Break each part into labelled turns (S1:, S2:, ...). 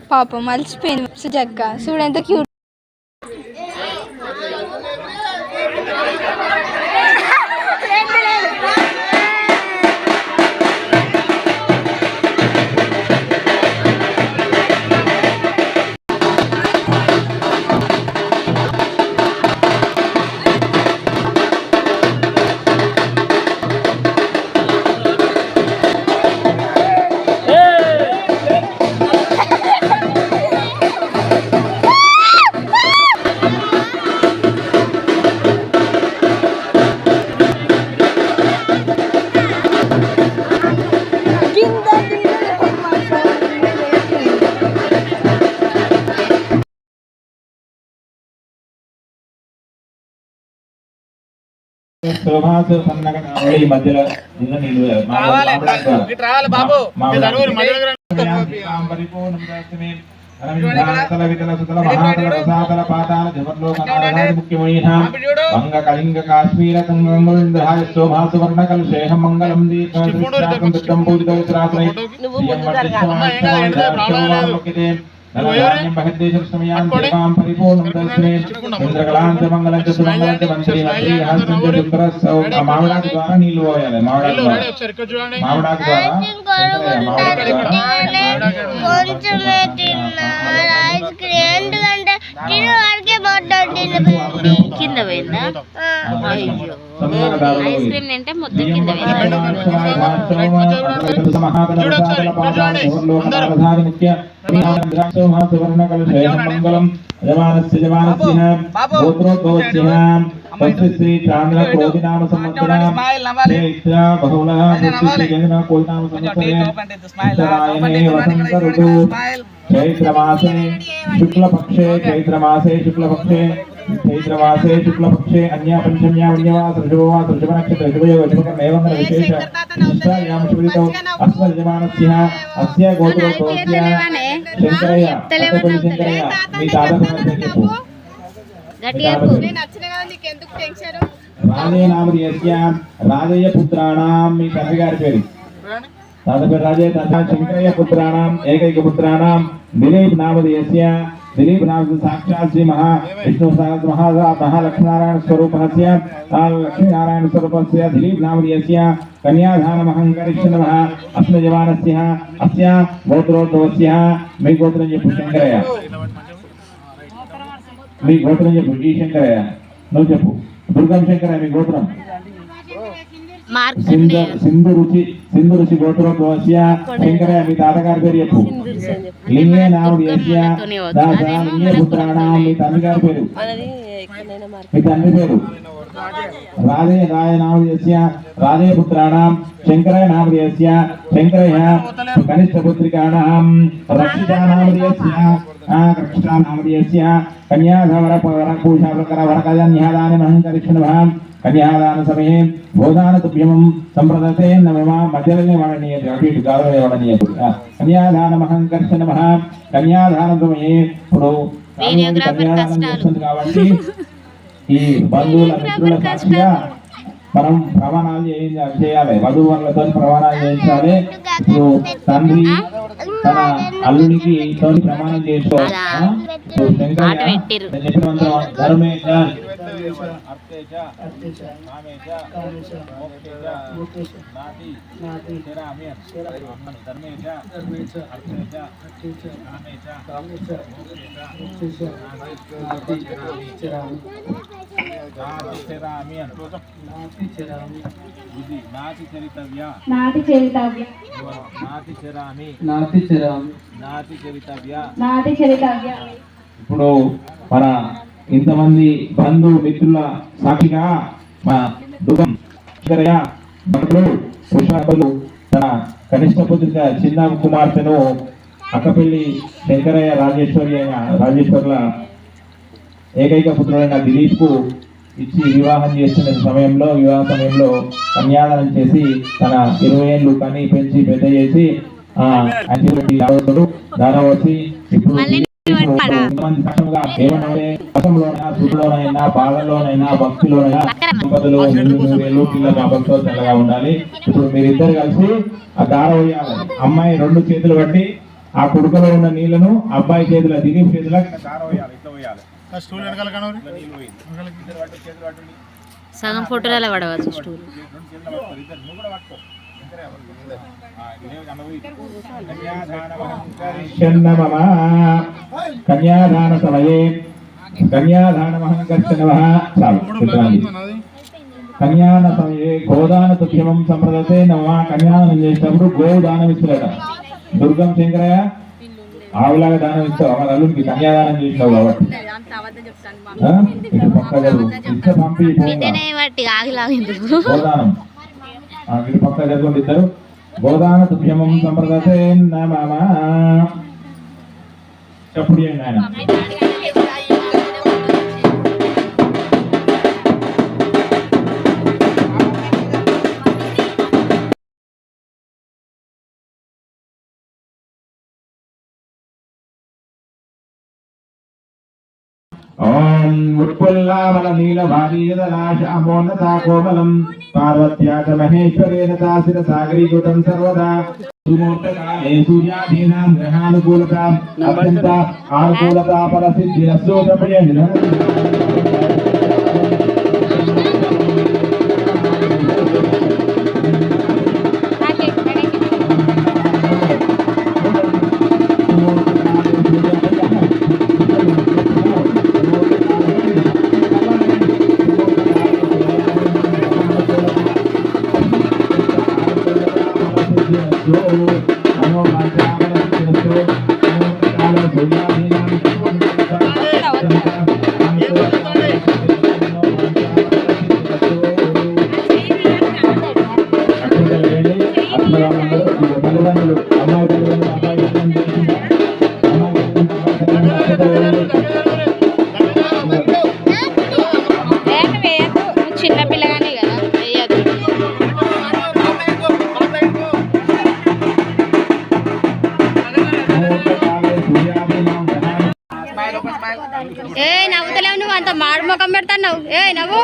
S1: పాపం మలిచిపోయింది సుజక్క, చూడు ఎంత క్యూట్.
S2: మధ్యలో వంగ కళింగ కాశ్మీర శోభాసువర్ణ కలుషేహం మంగళం దీపం పూజిత నలయాన్యం బహిర్దేశం సమయాన్ దేవాం పరిపూర్ణం దర్శనే ఇంద్రకళాంత మంగళం చ సుమంగళం చ మంత్రి మంత్రి హాస్యం చ దుందరసౌ మామిడాకు ద్వారా నీళ్లు పోయాలి. మామిడాకు ద్వారా కొంచెమే తిన్నా ఐస్ క్రీమ్ ఎందుకంటే తినే వరకే బాటిల్ కింద పోయిందా? అయ్యో ఐస్ క్రీమ్ తింటే మొత్తం కింద పోయింది. మంగళం యజమానస్య యజమానస్య గోత్రోద్భవస్య శ్రీ చాంద్ర కోదినామ సంవత్సరం చైత్ర బహుళ కోదినామ సంవత్సరే వసంత ఋతు చైత్రమాసే శుక్లపక్షే శుక్లపక్షే అన్యా పంచమ్యా వన్యవాస ఋషభవాస ఋషభ నక్షత్ర ఋషభయోగ విశేష నిష్ఠాయాం శుభితో అస్మ యజమానస్య అస్య గోత్రోద్భవస్య శంకరయ్య శంకరయ్య మీ తాత చెప్పు రాజే నామధేయస్య రాజయ్య పుత్రాణం మీ తండ్రి గారి పేరు తాత పేరు రాజయ్య శంకరయ్య పుత్రాణం ఏకైక పుత్రాణం దిలీప్ నామధేయస్య దిలీప్ నామ సాక్షాత్ శ్రీ విష్ణు మహాలక్ష్మీనారాయణ స్వరూపస్య లక్ష్మీనారాయణ స్వరూపస్య దిలీప్ నామధేయస్య కన్యాదానమహం కరిష్యామః అస్మ యజమానస్య అస్య గోత్రోద్భవస్య మీ గోత్రం చెప్పు శంకరయ్య మీ గోత్రం చెప్పు ఈ శంకరయ్య నువ్వు చెప్పు దుర్గం శంకరయ్య మీ గోత్రం సింధు రుచి గోత్రోద్భవస్య శంకరయ్య మీ తాతగారి పేరు చెప్పు లింగే నామధేయస్య దాస లింగే పుత్రాణం మీ తండ్రి గారి పేరు మీ తండ్రి పేరు రాజయ్య నామధేయస్య రాజయ్య పుత్రాణం శంకరయ్య నామధేయస్య శంకరయ్య కనిష్ట పుత్రికాణం రక్షితా నామధేయస్య కృష్ణా నామధేయస్య కన్యాధవర పూషా ప్రకర వరకన్యాదానమహం కరిష్యామః కన్యాదాన సమయే భోదాన తుభ్యమం సంప్రదతే నమః మధ్యలోనే వాడనీయ అటు ఇటు గాలులే వాడనీయ కన్యాదానమహం కరిష్యామః కన్యాదాన సమయే ఇప్పుడు కన్యాదానం చేస్తుంది కాబట్టి ఈ బంధువుల మిత్రుల సాక్షిగా మనం ప్రమాణాలు చేయాలి. వధువులతో ప్రమాణాలు చేయించాలి. ఇప్పుడు తండ్రి తన అల్లుడికి ప్రమాణం చేసుకోవాలి. ఇప్పుడు మన ఇంతమంది బంధు మిత్రుల సాక్షిగా మా దుర్గం భక్తులు తన కనిష్ట పుత్రిక చిన్న కుమార్తెను అక్కపల్లి శంకరయ్య రాజేశ్వర్ల ఏకైక పుత్రుడైన దిలీప్ కు ఇచ్చి వివాహ సమయంలో కన్యాదానం చేసి తన 20 ఏళ్ళు కని పెంచి పెద్ద చేసి దానం వచ్చి ఇప్పుడు మంది పక్షముగా దేవుని పక్షంలోనైనా సుఖంలోనైనా బాధల్లోనైనా భక్తిలోనైనా సంపదలు నిండు పిల్ల పాపంతో చల్లగా ఉండాలి. ఇప్పుడు మీరిద్దరు కలిసి ఆ దారం వేయాలి. అమ్మాయి 2 చేతులు పట్టి ఆ కుడుకలో ఉన్న నీళ్లను అబ్బాయి చేతుల దిలీప్ చేతుల దారం వేయాలి. ఇట్లా వేయాలి.
S3: సగం ఫోటోలలో పడవచ్చు స్టూల్.
S2: కన్యాదాన సమయే కన్యాదానమహంకర్షణః కన్యాదాన సమయే గోదాన తుభ్యమం సంప్రదతే నమ. కన్యాదానం చేసినప్పుడు గోదానం ఇస్తాడు. దుర్గం శంకరయ్య ఆవులాగా దానం ఇస్తావు. మన అల్లుడికి కన్యాదానం చేసినావు కాబట్టి ఇటు పక్క ఇస్తే పంపి గోదానం ఇటు పక్క జరుగుతుంది. ఇద్దరు గోదాన తుభ్యమం సంప్రదతే నమ. చప్పుడు ఆయన ఓం ఉత్పుల్లావల నీలవారీయదలాశామోన్నతా కోమలం పార్వత్యాచ మహేశ్వరేణ తాసిర సాగరీకృతం సర్వదా సుమూర్తకాలే సూర్యాధీనాం గ్రహానుకూలత అత్యంత ఆనుకూలత పరసిద్ధిరస్సు ప్రపయండి.
S3: చిన్నపిల్లగానే కదా వేయదు. ఏ నవ్వుతలేవు నువ్వు, అంత మాడు ముఖం పెడతావు. ఏ నవ్వు.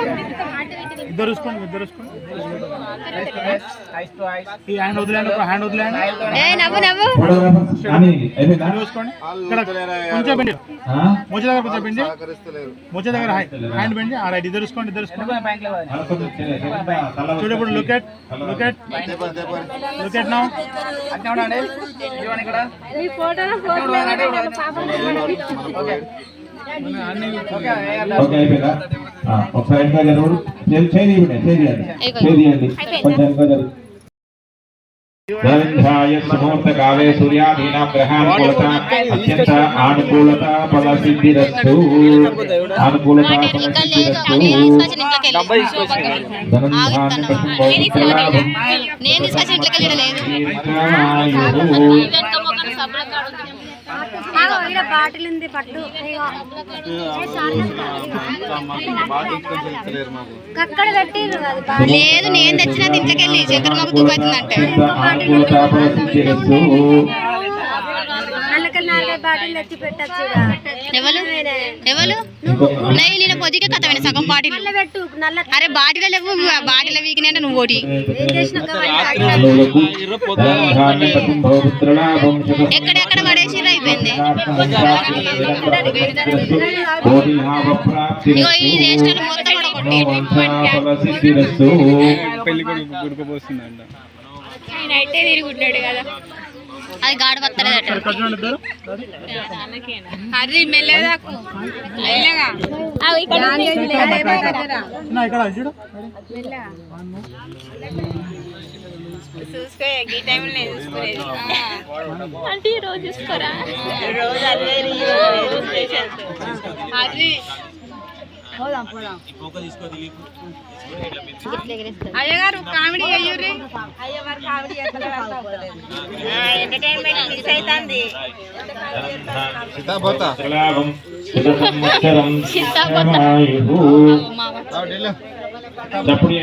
S3: ఏ నవ్వు నవ్వు.
S4: చూడప్పుడు లుకెట్ నౌ.
S2: ఒకసారి ఇంకా జరుగు చేయండి కొంచెం ఇంకా జరుగు. ముహూర్తకాలే సూర్యాధీనాం గ్రహానుకూలత అత్యంత ఆనుకూలత ఫలసిద్ధిరస్తు. ఆనుకూలత
S3: లేదు నేను తెచ్చిన ఇంట్లోకెళ్ళి చక్కెర మాకు దూపవుతుందంటే ఎవరు నేను పొద్దుకే కథ సగం బాటిల్. అరే బాటిలో లేవు, బాటిలో వీకిన అంటే నువ్వు ఓటి. ఎక్కడెక్కడ పడేసిర్రు అయిపోయింది. ఇగో ఈ రేస్టర్ మొత్తం పడగొట్టి అయితే తిరుగుంటాడు కదా. అది గాడి వస్తలేదట. అది మెల్లదాకు చూసుకో. ఈ టైంలో నేను చూసుకోలేదు అంటే రోజు చూసుకోరా. రోజు అది అయ్యగారు కామెడీ అయ్యూరి. ఎంటర్టైన్మెంట్ మిస్ అవుతుంది.
S2: చప్పుడు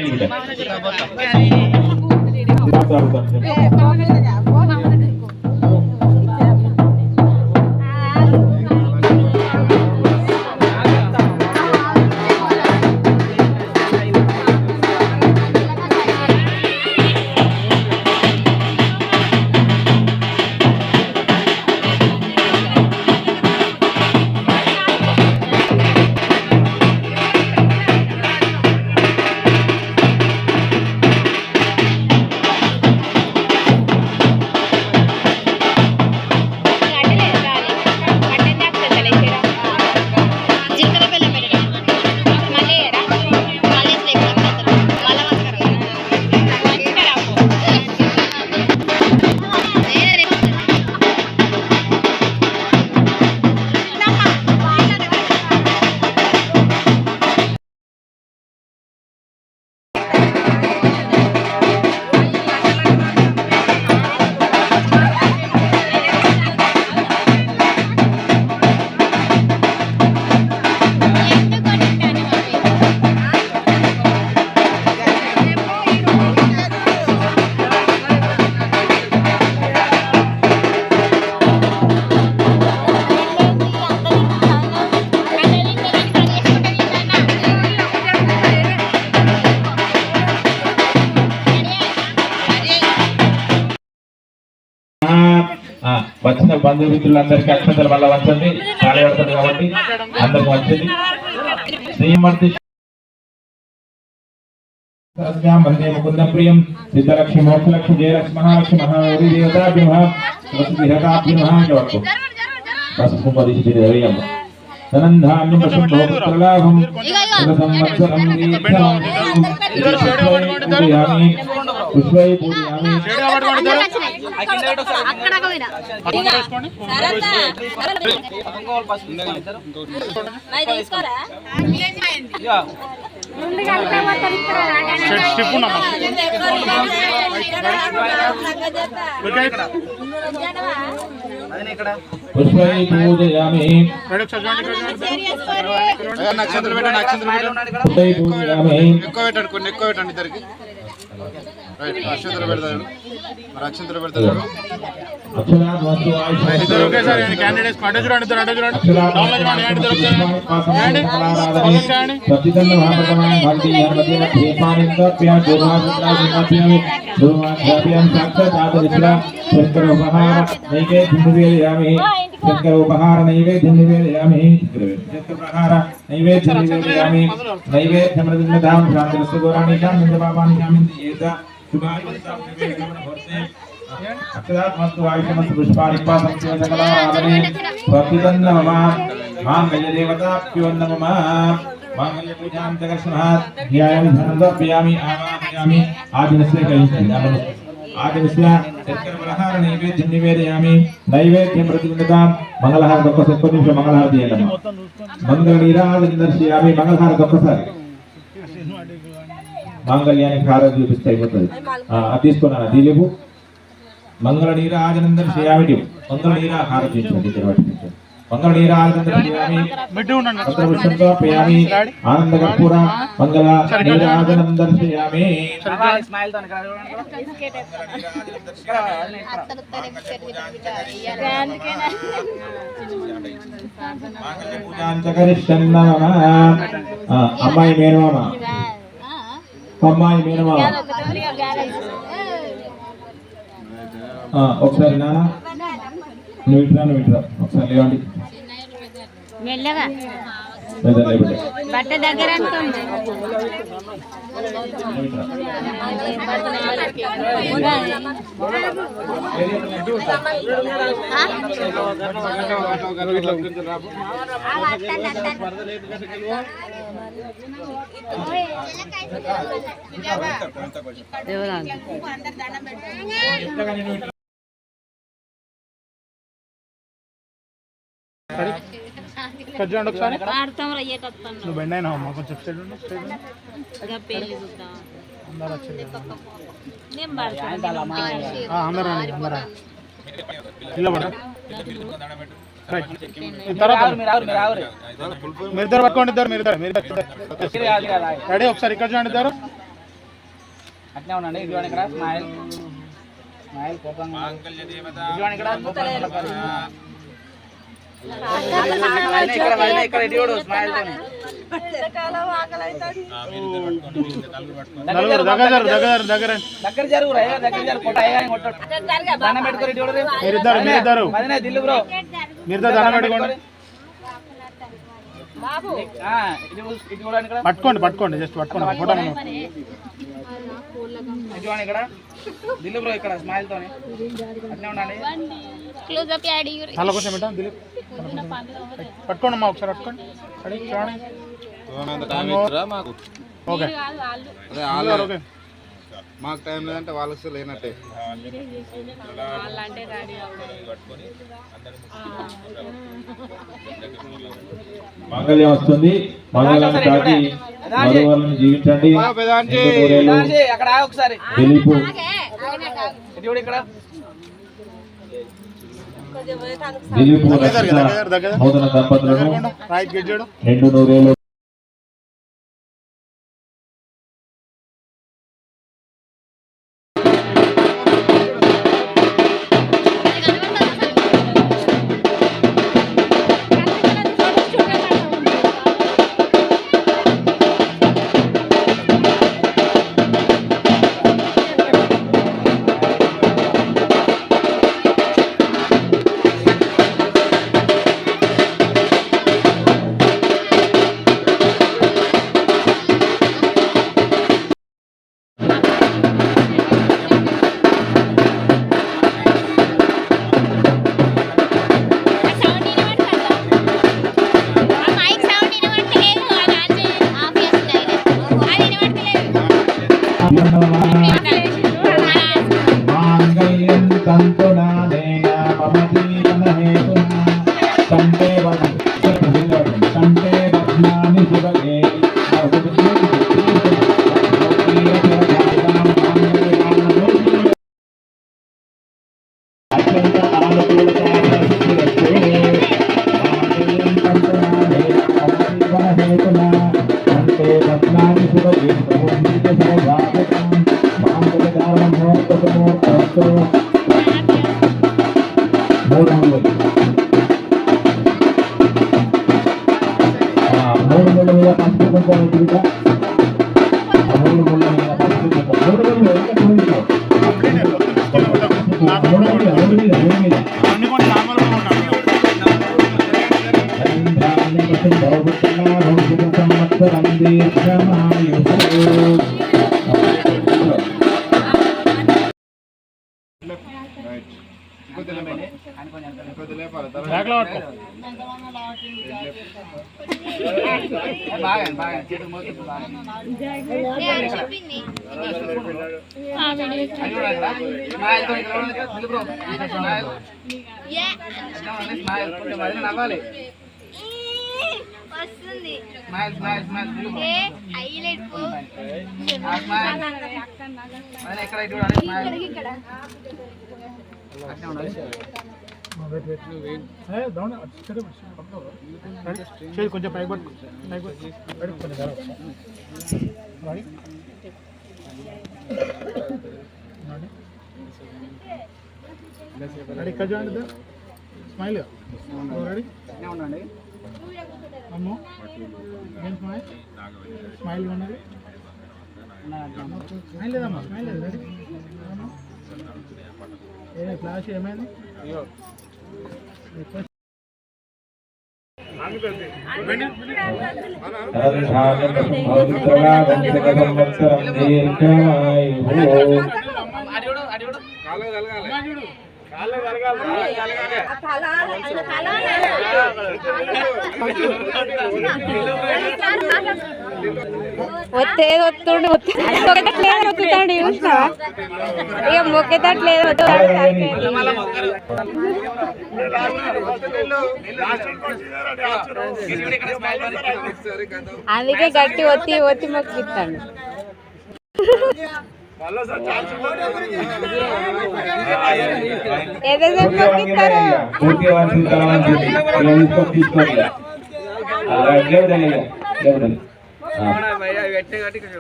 S2: వచ్చిన బంధుమిత్రులందరికీ అక్షతలు మళ్ళీ వచ్చండి చాలా పడుతుంది కాబట్టి అందరికి వచ్చింది శ్రీమూర్తి వందే ముకుంద ప్రియం సిద్ధలక్ష్మి మోక్షలక్ష్మి జయలక్ష్మి మహాలక్ష్మి మహాగౌరీ దేవతాభ్య వరకు పసుపు పరిస్థితి రవీయమ్మ ధనంధాన్యం పశుభోక్తలాభం సంవత్సరం పుష్పై పూజయామి పుష్పై పూజయామి
S4: అక్షంతలు పెడతాడు మరి అక్షంతలు పెడతాడు
S2: ఉపహార నైవేద్యం నివేదయామి చక్రప్రహార నైవేద్యం నివేదయామి నైవేద్యం ప్రతిమదాం శాంతిరస్తు గౌరాణికాం నిజపాపానికాం ఏత శుభాయుక్తం నివేదనం భవతే అక్షరాత్మస్తు ఆయుషమస్తు పుష్పానిపాతం శివసకలారాధనే భక్తిదన్న మమ మాంగళ్య దేవతాభ్యో నమః మాంగళ్య పూజాం జగస్మహాత్ ధ్యాయామి ధనందప్యామి ఆవాహయామి ఆదినస్య కైంకర్యామి ఆదినస్య చక్రప్రహార నైవేద్యం నివేదయామి నైవేద్యం ప్రతిమదాం మంగళహారతి ఒక్కసారి ఒక్క నిమిషం మంగళహారతి చేయాలి మంగళ నీరాజన దర్శయామి మంగళహారతి ఒక్కసారి మాంగళ్యానికి హారతి చూపిస్తే అయిపోతుంది అది తీసుకున్నాను దిలీపు మంగళ నీరాజనం దర్శయామి మంగళ నీరా హారతి చూపించండి మంగళ నీరాజనం దర్శయామి మంత్రపుష్పంతో ప్రియామి ఆనంద కర్పూర మంగళ నీరాజనం దర్శయామి అమ్మాయి మేనమామ అమ్మాయి మేనమామ ఒకసారి నాన్న నువ్వు ఇట్రా ఒకసారి లేవండి
S3: మెల్లగా
S2: లేదండి
S3: బట్ట దగ్గర
S4: నువ్వు బెండ్ అయినా అమ్మా కొంచెం అందరూ మీరిద్దరు పట్టుకోండి రెడీ ఒకసారి ఇక్కడ చూడండి ఇద్దరు
S5: అట్నే ఉండండి ఇదిగోండి ఇక్కడ స్మైల్ స్మైల్ కోపంగా ఇదిగోండి ఇక్కడ ఇక్కడ ఇదిగోడు స్మైల్ తోని దగ్గర జరుగు దగ్గర జరుగు కొట్ట అయ్యాని కొట్టాడు దండం పెట్టుకోరు ఇదిగోడు
S4: మీరిద్దరు
S5: అదే దిల్లు బ్రో
S4: మీరిద్దరు దండం పెట్టుకోండి పట్టుకోండి జస్ట్ పట్టుకోండి ఫోటో
S5: ఇదిగోండి ఇక్కడ దిల్లు బ్రో ఇక్కడ స్మైల్ తోని అట్నే ఉండండి
S3: క్లోజ్ అప్ యాడ్
S4: చాలా కొంచెం పెట్టా దిలీప్ పట్టుకోండి అమ్మా ఒకసారి పట్టుకోండి రెడీ చూడండి ఓకే ఓకే
S6: మాకు టైం లేదంటే వాళ్ళకి లేనట్టే
S2: మంగళ్యం వస్తుంది మంగళం దాటి మధువలను జీవించండి
S5: అక్కడ ఒకసారి
S2: దిలీపు
S5: ఇక్కడ
S2: దిలీపు నూతన దంపతులను 2 నూరేళ్ళు మూడు ముళ్ళ మీద పసుపు కుంకుమ ఎదురుగా మూడు ముళ్ళ మీద పసుపు కుంకుమ మూడు ముళ్ళు ఎంత చూపించు మూడు మీద
S4: అన్ని కొన్ని నార్మల్గా ఉంటాను
S2: సంవత్సరం దీర్ఘమాయు
S4: బ్యాక్లో పట్టుకో
S5: నవ్వాలి
S3: వస్తుంది
S5: ఎక్కడ
S4: కొంచెం పైకి పట్టుకో రెడీ ఇక్కడ చూడండి స్మైల్ రెడీ
S5: ఉండండి
S4: అమ్మో ఏం స్మైల్ స్మైల్ ఉన్నది స్మైల్ లేదమ్మా స్మైల్ లేదు రెడీ ఏ క్లాస్ ఏమైంది
S1: ఒత్తేది ఒత్తుడు మొక్కేతట్లేదు ఒత్తుతాడు చూసినావా ఇక మొక్కేతట్లేదు అందుకే గట్టి ఒత్తి ఒత్తి మొక్కిస్తాడు ఏదైతే మొక్కిస్తారు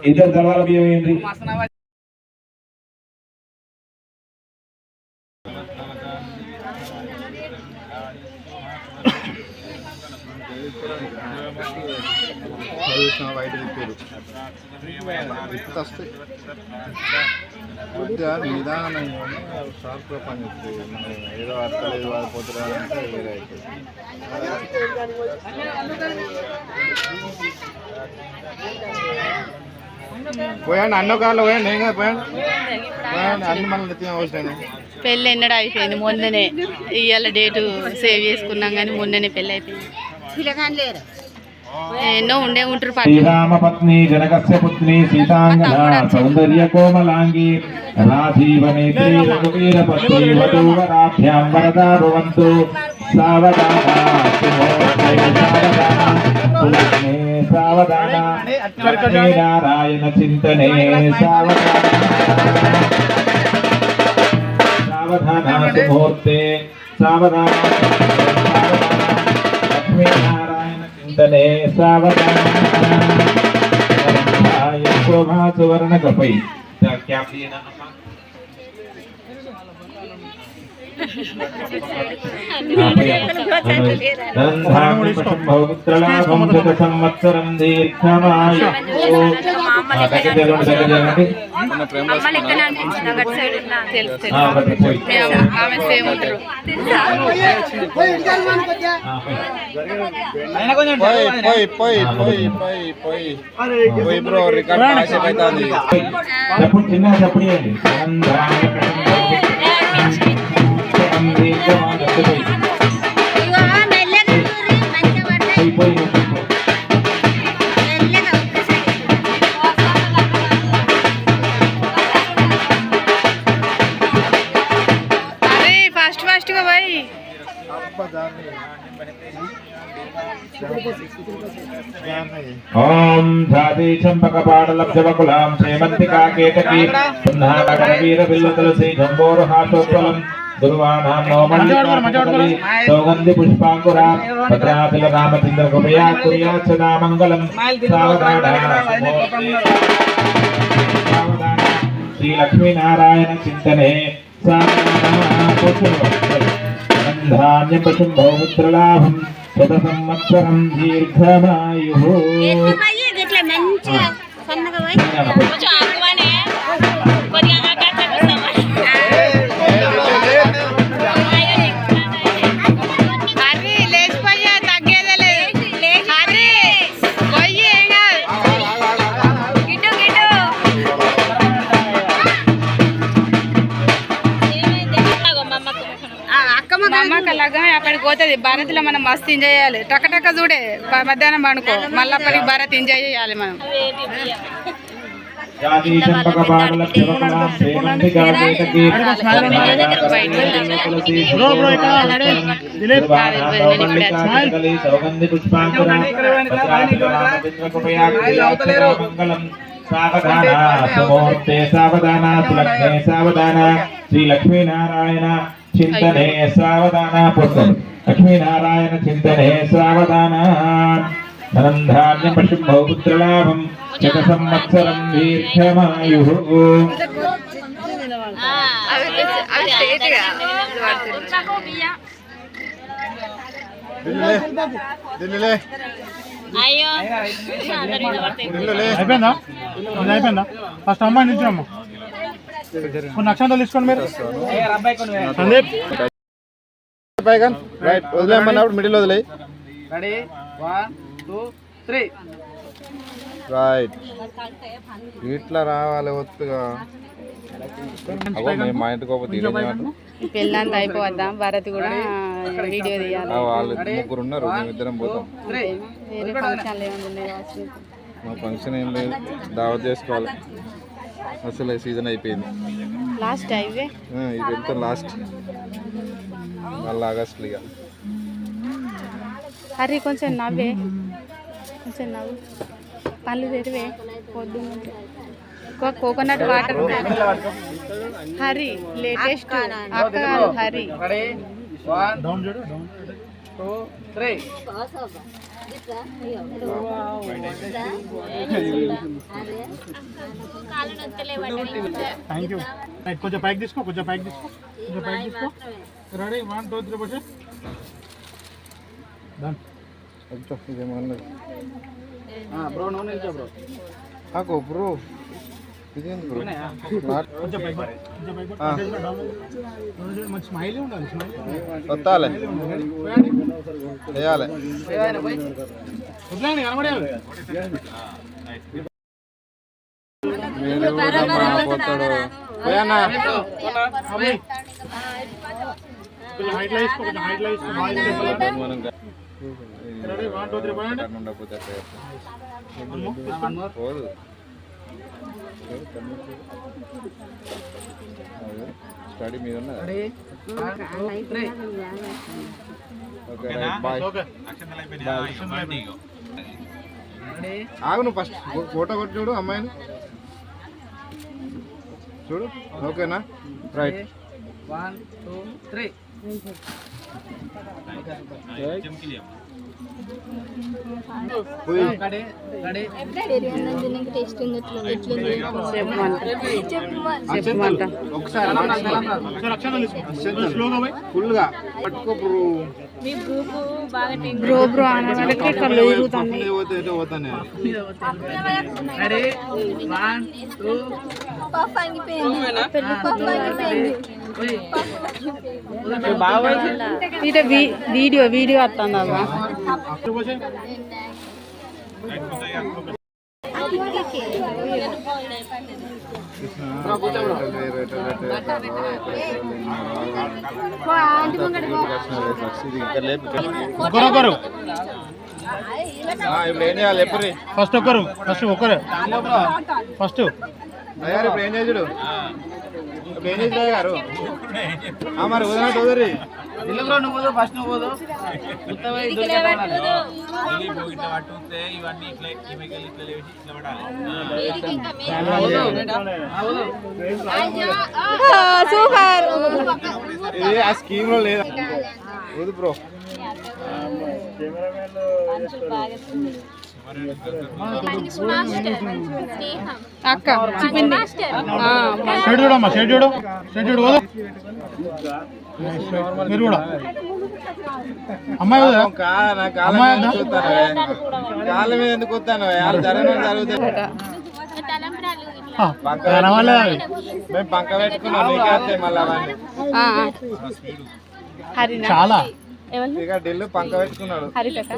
S2: ఇద్దరు తర్వాత బియ్యం ఏంటి
S6: బయట తిప్పారు వస్తాయి కొద్దిగా నిదానం షార్ప్గా పని చేస్తుంది మనం ఏదో అర్థలేదు వాడిపోతున్నారంటే వేరే అవుతుంది పోయాను అన్నో కార్లో పోయాను నేను కదా పోయాను అన్ని మళ్ళీ నెత్తిన వచ్చాను
S7: పెళ్ళి ఎన్నడూ అయిపోయింది మొన్ననే ఇవాళ డేటు సేవ్ చేసుకున్నాం కానీ మొన్ననే పెళ్ళి అయిపోయింది ఎన్నో ఉండే ఉంటారు
S2: శ్రీరామ పత్ని జనకస్య పుత్రి సీతాంగన సౌందర్య కోమలాంగి రాజీవనేత్రి రఘువీర పత్ని వధూవరాభ్యాం వరదా భవంతు సావధాన సావధాన నారాయణ చింతనే సావధాన సుముహూర్తే సావధాన లక్ష్మీ నారాయణ చింతనే సావధాన శోభా సువర్ణ కపై సంవత్సరం దీర్ఘమాయు
S6: బ్రో రికార్డ్ అవుతుంది
S2: చెప్పుడు చిన్న చెప్పుడు
S7: అరే ఫాస్ట్ ఫాస్ట్ గా పోయి
S2: ఓం ఝాతి చంపకపాడలబ్జవకులాం శ్రీమంతికా కేతకీ పున్నానగరవీర బిల్లతులసి జంబోరుహాటోత్పలం దుర్వాణాం నోమల్లికాలి సౌగంధి పుష్పాంకురా భద్రాతిల రామచంద్ర కృపయా కుర్యాత్ సదా మంగళం సావధాన శ్రీ లక్ష్మీనారాయణ చింతనే సావధాన ధాన్య పశుం భౌముద్రలాభం శత సంవత్సరం దీర్ఘమాయుః.
S3: కొంచెం ఆగువానే కొద్దిగా ఆకాశం చూస్తావా?
S7: హరి లేచిపోయా తగ్గేదే లేదు. హరి పోయి ఏం కాదు.
S3: గిట్టు గిట్టు
S7: మా అమ్మకి అలాగా అక్కడికి పోతుంది భారత్లో మనం మస్తు ఎంజాయ్ చేయాలి. టక్క చూడే మధ్యాహ్నం పండుకో మళ్ళీ అప్పటికి భారత్ ఎంజాయ్ చేయాలి మనం.
S2: జాతి చంపక బాణల శివకళాం శ్రీమంతికా కేతకీ సౌగంధి పుష్పాంకురం మంగళం సావధాన సుమూర్తే సావధాన సులక్ష్మే సావధాన శ్రీ లక్ష్మీనారాయణ చింతనే సావధాన పుత్రం లక్ష్మీనారాయణ చింతనే సావధాన ధనం ధాన్యం పశుభౌ పుత్రలాభం శత సంవత్సరం దీర్ఘమాయుః.
S3: అయ్యో
S4: అయిపోయిందా అయిపోయిందా ఫస్ట్ అమ్మాయి నుంచి అమ్మ కొన్ని అక్షంతలు తీసుకోండి మీరు సందీప్
S6: రైట్ వదిలేయమన్నప్పుడు మిడిల్ వదిలేయి.
S5: రెడీ 1 2 3
S6: రైట్ ఇట్లా రావాలి ఒత్తుగా. అగో మేము మా ఇంటికి పోతే
S7: పెళ్ళంతా అయిపోవద్దా భారత్ కూడా వీడియో తీయాలి.
S6: వాళ్ళు ముగ్గురు ఉన్నారు, మేము ఇద్దరం పోతాం.
S7: వేరే ఫంక్షన్లు ఏమైనా ఉన్నాయి కావచ్చు.
S6: మా ఫంక్షన్ ఏం లేదు, దావత్ చేసుకోవాలి. అసలు సీజన్ అయిపోయింది.
S7: లాస్ట్ ఇవే
S6: ఇది ఎంత లాస్ట్ మళ్ళీ ఆగస్టులో ఇక.
S7: హరి కొంచెం నవ్వే, కొంచెం నవ్వు, పళ్ళు తెరివే. పొద్దున్న కోకోనట్ వాటర్. హరి లేటెస్ట్ అక్క కాదు హరి.
S5: Ready 1 2 3
S4: thank you. కొంచెం పైకి తీసుకో, కొంచెం పైకి తీసుకో, కొంచెం పైకి తీసుకో. రెడీ 1 2 3 వచ్చే డన్.
S6: ఇదేమన్నా
S5: బ్రో నో నిల్చో బ్రో.
S6: ఆకో బ్రో ఇదేంటి బ్రో
S4: కొంచెం పైకి కొంచెం పైకి మంచి స్మైల్ ఉండాలి. స్మైల్
S6: వస్తాలే వేయాలి.
S4: వదిలేండి కనబడేయాలి.
S6: మీరు పోతాడు పోయానా.
S4: కొంచెం హైట్లో తీసుకో, కొంచెం హైట్లో తీసుకో.
S6: మనం
S4: రెడీ 1 2 3 పోయండి.
S6: ఉండకపోతే పోదు. స్టడీ మీద ఉన్నదా? Okay bye. ఆగు నువ్వు ఫస్ట్ ఫోటో కొట్టి చూడు అమ్మాయిని చూడు. ఓకేనా రైట్
S5: 1 2 3
S6: ఒకసారి ఫుల్గా పట్టుకో
S7: బ్రో బ్రో అనడానికి కళ్ళు తిరుగుతుంది.
S6: పోతానే
S5: రెడీ 1 2
S7: ఇట వీడియో వీడియో వస్తుంది అవ్వ.
S6: ఇప్పుడు ఏం చేయాలి ఎప్పుడు
S4: ఫస్ట్ ఒకరు ఫస్ట్
S6: అయ్యారు ఇప్పుడు ఏం చేసుడు ఇప్పుడు ఏం చేసి గారు మరి వదిలినట్టు వదిలి
S5: ఇల్లు నువ్వు పోదు ఫస్ట్ నువ్వు పోదు
S1: సూపర్.
S6: ఇది ఆ స్కీమ్ లో లేదా వద్దు బ్రో.
S7: అక్క చూపింది.
S4: షెడ్ చూడమ్మా, షెడ్ చూడు, షెడ్ చూడు. మీరు కూడా అమ్మాయి వద్దా? అమ్మాయి వద్దా?
S6: కాళ్ళ మీద ఎందుకు వస్తాను వాళ్ళు జరగడం జరుగుతుంది
S4: కనవాలేదు అవి.
S6: మేము పంక పెట్టుకున్నాం నీకే వస్తాయి మళ్ళీ అవన్నీ
S1: హరినా
S4: చాలా
S6: ఇక ఢిల్లీ పంక పెట్టుకున్నాడు
S1: హరికట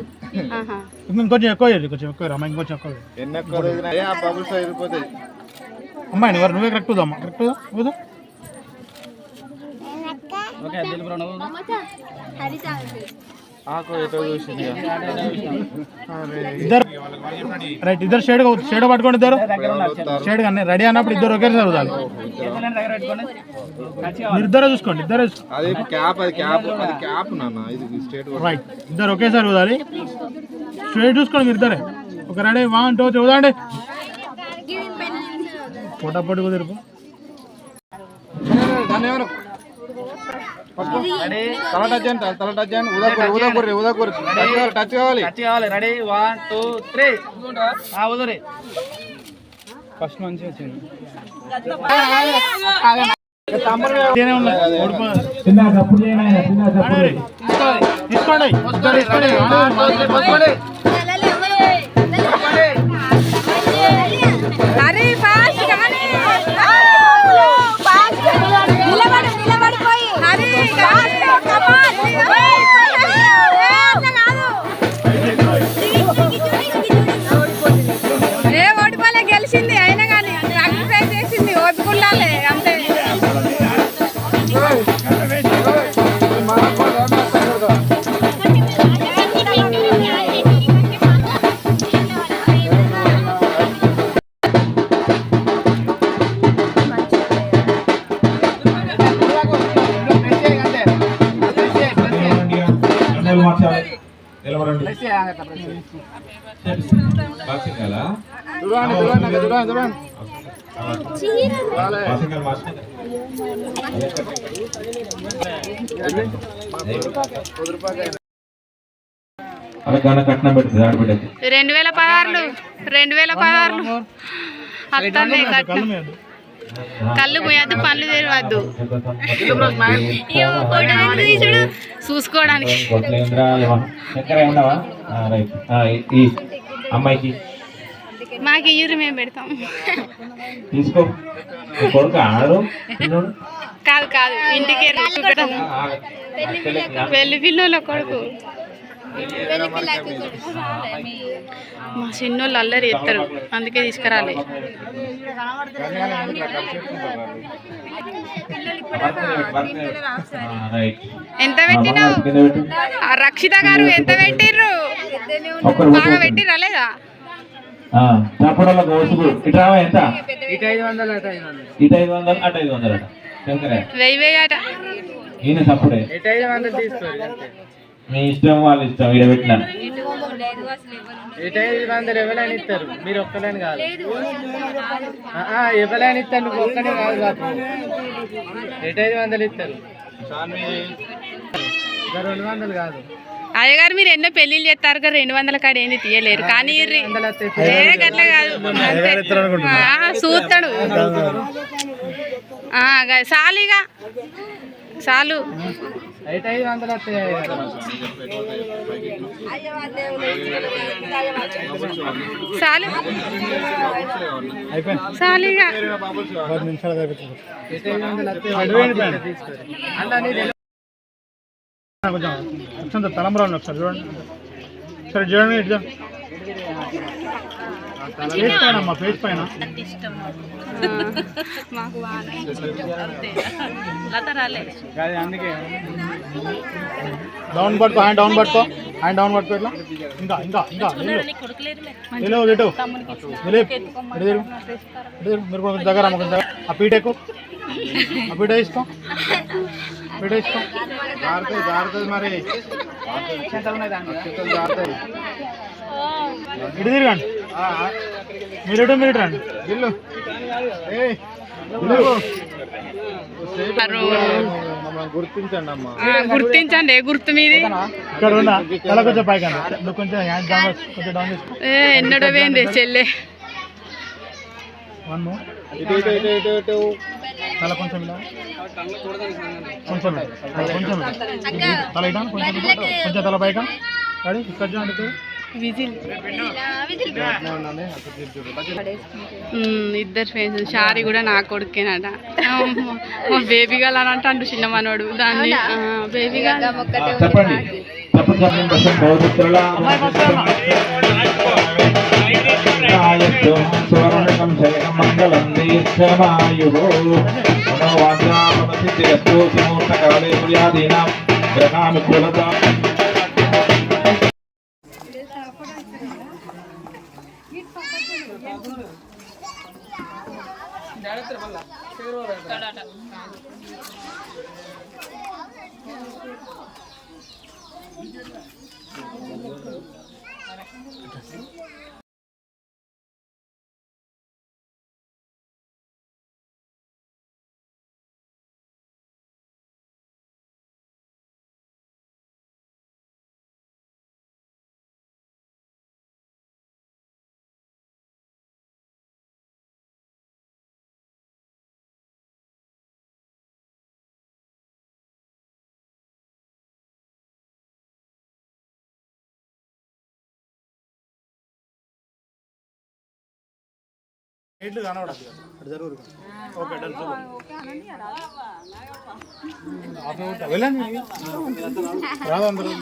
S4: ఇంకొంచెం ఎక్కువ చేయాలి, కొంచెం ఎక్కువ అమ్మాయి, ఇంకొంచెం ఎక్కువ చేయాలి.
S6: ఎన్ని ఎక్కువ రోజులు ఆ బబుల్స్ వెళ్ళిపోతాయి
S4: అమ్మాయి నువ్వే కరెక్ట్ వద్దమ్మా, కరెక్ట్ వద్దా?
S6: ఆకు ఎటో చూసింది
S4: ఇద్దరు రైట్, ఇద్దరు షేడ్ పట్టుకోండి, ఇద్దరు షేడ్ కానీ రెడీ అన్నప్పుడు ఇద్దరు ఒకేసారి చదువుతారు. మీరు ఇద్దరే చూసుకోండి, ఇద్దరే
S6: అది క్యాప్ అది క్యాప్ నాన్న ఇది స్టేట్
S4: రైట్, ఇద్దరు ఒకేసారి చదవాలి. స్ట్రేట్ చూసుకోండి మీరు ఇద్దరే. ఒక రెడీ 1 2 చదవండి. పొట్ట పొట్టు కుదిరిపు
S6: తల టచ్ అండి తల టచ్ అండి ఉదకూరి టచ్ కావాలి
S5: రెడీ 1 2 3 ఉదరి ఫస్ట్ మంచి వచ్చింది
S4: ఇదేనే ఉన్నాయి, ఓడిపోయారు.
S2: చిన్న సపోర్ట్ చేయండి ఆయన, చిన్న సపోర్ట్
S4: తీసుకోండి, ఇద్దరు తీసుకోండి.
S7: హరి ఫాస్ట్ కానీ నిలబడిపోయి హరి ఏ ఓడిపోలే, గెలిచింది. అయినా కానీ సాక్రిఫైస్ చేసింది, ఓపికల్లాలే అంతే.
S2: నిలబడండి. బాక్సింగ్ అలా బాక్సింగ్ మాస్టర్ అలా గన కట్నం పెడుతుంది ఆడబిడ్డకి
S7: 2016 అత్తనే కట్నం. కళ్ళు పోయద్దు, పనులు తెరవద్దు, చూసుకోవడానికి.
S2: చక్కెర ఉండవా? రైట్, ఈ అమ్మాయికి
S7: మాకు ఇయ్యూరు, మేము పెడతాం.
S2: తీసుకో. కొడుకు ఆడు
S7: కాదు కాదు, ఇంటికి పెళ్లి పిల్లల కొడుకు. మా చిన్నోళ్ళు అల్లరి ఎత్తారు, అందుకే తీసుకురాలి. ఎంత పెట్టినావు రక్షిత గారు? ఎంత పెట్టిర్రు? బాగా పెట్టిర్రా లేదా?
S2: చప్పడలో కోసుకు ఇటు రావా? ఎంత?
S5: ఇటు 500 అటు 500
S2: ఇటు 500 అటు 500 అట. శంకరే
S7: 1000 అట.
S2: ఈయన చప్పుడే.
S5: ఇటు 500 తీసుకోండి అంతే.
S2: మీ ఇష్టం, వాళ్ళ ఇష్టం. ఈడ పెట్టినా
S5: ఇటు 500 ఎవరైనా ఇస్తారు, మీరు ఒక్కలేని కాదు. ఎవరైనా ఇస్తారు, నువ్వు ఒక్కనే కాదు కాదు. ఇటు 500 ఇస్తారు, 200 కాదు.
S7: అయ్యగారు మీరు ఎన్నో పెళ్లిళ్ళు చేస్తారు కదా, 200 కాడ ఏంది తీయలేరు. కానీ గట్ల కాదు, చూస్తాడు. సాలిగా చాలు.
S5: ఇటు 500 వస్తాయి.
S7: చాలు చాలిగా.
S4: 10 నిమిషాలు
S5: ఇటు 500 వస్తాయి, తీసుకోండి.
S4: కొంచెం ఒకసారి తలంబరాలు ఒకసారి చూడండి, సరే చూడండి. ఇట్లా పేజ్ పైన అమ్మా, పేజ్ పైన
S5: అందుకే
S4: డౌన్ పట్టుకో, హ్యాండ్ డౌన్ పట్టుకో, హ్యాండ్ డౌన్ పట్టుకో. ఇట్లా ఇంకా ఇంకా ఇంకా నిలువు ఇటు మీరు కొంచెం దగ్గర ఆ పీట ఎక్కువ, ఆ పీట తీసుకో, పీట తీసుకో.
S6: జారుతుంది మరి
S4: ఇటు తిరగండి, మీరు ఇటు రండి.
S6: ఇల్లు గుర్తించండి అమ్మా.
S7: గుర్తించండి, గుర్తు మీది.
S4: ఇక్కడ ఉన్నా తల కొంచెం పైకి నువ్వు కొంచెం హ్యాండ్ డౌన్, కొంచెం డౌన్ చేసుకో.
S7: ఎన్నడో పోయింది చెల్లె.
S4: 1 more.
S6: ఇటు ఇటు ఇటు ఇటు ఇటు
S4: తల కొంచెం ఇలా కొంచెం కొంచెం తల ఇటా కొంచెం కొంచెం తల పైక అడి ఇక్కడ చూడండి
S7: విజిల్ ఇద్దరు ఫ్రెండ్స్ షారీ కూడా నా కొడుకేనట మా బేబీ గల్ అని అంటే అంటూ చిన్న మనోడు దాన్ని బేబీ గల్
S2: చెప్పండి చెప్పండి పర్సెంట్ బౌద్ధుల సువర్ణకం శయనం మంగళం దీర్ఘమాయు మనోవాచామసిద్ధిరస్తు సుమూర్తకాలే పుర్యాదీనాం గ్రహామి కులతా
S4: ఇట్లు కనబడదు అటు జరుగురు ఓకే డన్ వెళ్ళండి రాదు అందరూ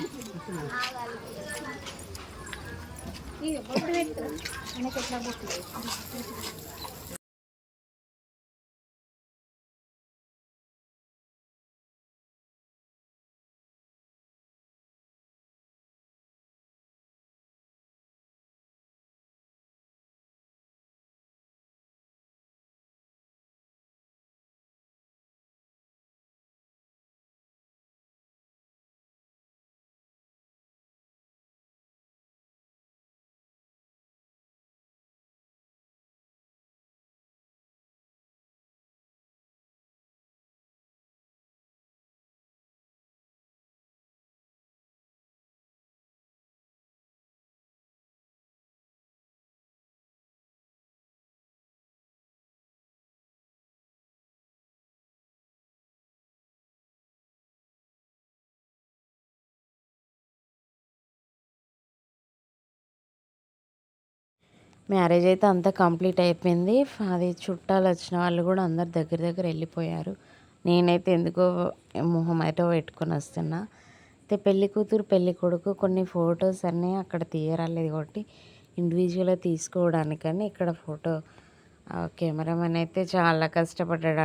S1: మ్యారేజ్ అయితే అంతా కంప్లీట్ అయిపోయింది. అది చుట్టాలు వచ్చిన వాళ్ళు కూడా అందరు దగ్గర దగ్గర వెళ్ళిపోయారు. నేనైతే ఎందుకో మొహం అయితే పెట్టుకొని వస్తున్నా. అయితే పెళ్లి కూతురు పెళ్లి కొడుకు కొన్ని ఫొటోస్ అన్నీ అక్కడ తీయరాలేదు కాబట్టి ఇండివిజువల్గా తీసుకోవడానికని ఇక్కడ ఫోటో కెమెరామెన్ అయితే చాలా కష్టపడ్డాడు.